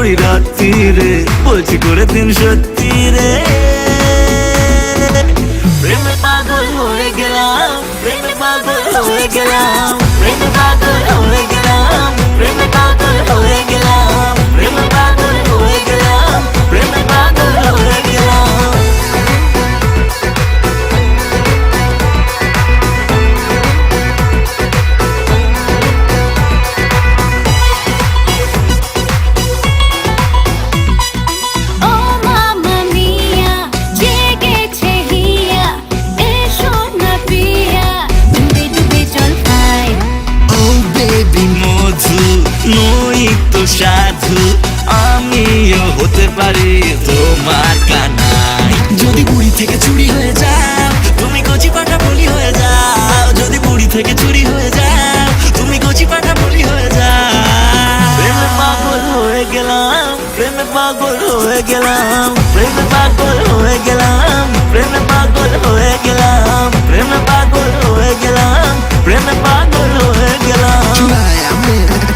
করি রাত্রি রে, বলছি করে দিন সত্যি রে। প্রেমে পাগল হয়ে গেলাম, প্রেমে পাগল হয়ে গেলাম, প্রেমে পাগল হয়ে গেলাম, প্রেমে পাগল হয়ে গেলাম, প্রেমে পাগল হয়ে গেলাম, প্রেমে পাগল হয়ে গেলাম। নই তো সাধু, আমিও হতে পারি তোমার কানাই। যদি বুড়ি থেকে চুরি হয়ে যাও, তুমি কচি পাঠা বলি হয়ে যাও। যদি বুড়ি থেকে চুরি হয়ে যাও, তুমি কচি পাঠা বলি হয়ে যাও। প্রেমে পাগল হয়ে গেলাম, প্রেমে পাগল হয়ে গেলাম, প্রেমে পাগল হয়ে গেলাম, প্রেমে পাগল হয়ে গেলাম, প্রেমে পাগল হয়ে গেলাম, প্রেমে পাগল হয়ে গেলাম।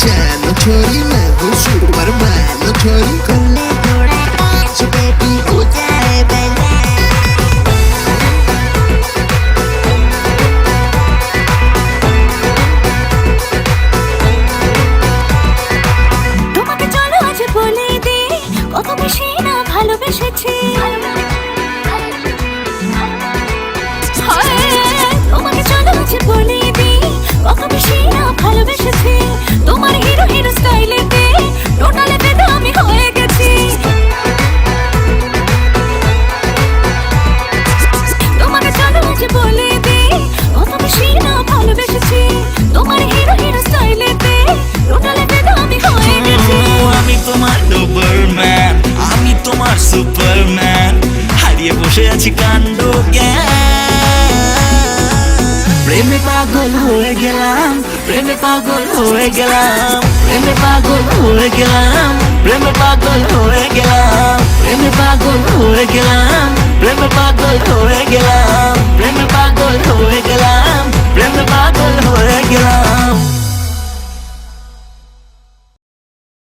चलो छोरी मैं हूँ सुपरमैन छोरी खुले थोड़ा नाच बेबी उजारे बेला। তোমাকে চলো আজ বলে দে কত বেশি না ভালোবেসেছি। তোমাকে চলো আজ বলে দে কত বেশি না ভালোবেসেছি। তোমার হিরো হিরো স্টাইলেতে টোটালে বেদা আমি হয়ে গেছি। তোমাকে চলো আজ বলে দে কত বেশি না ভালোবেসেছি। তোমার হিরো হিরো স্টাইলেতে টোটালে বেদা আমি হয়ে গেছি। আমি তোমার ডোবারম্যান, আমি তোমার সুপারম্যান, হারিয়ে বসে আছি কাণ্ড জ্ঞান। প্রেমে পাগল হয়ে গেলাম, প্রেমে পাগল হয়ে গেলাম, প্রেমে পাগল হয়ে গেলাম, প্রেমে পাগল হয়ে গেলাম, প্রেমে পাগল হয়ে গেলাম, প্রেমে পাগল হয়ে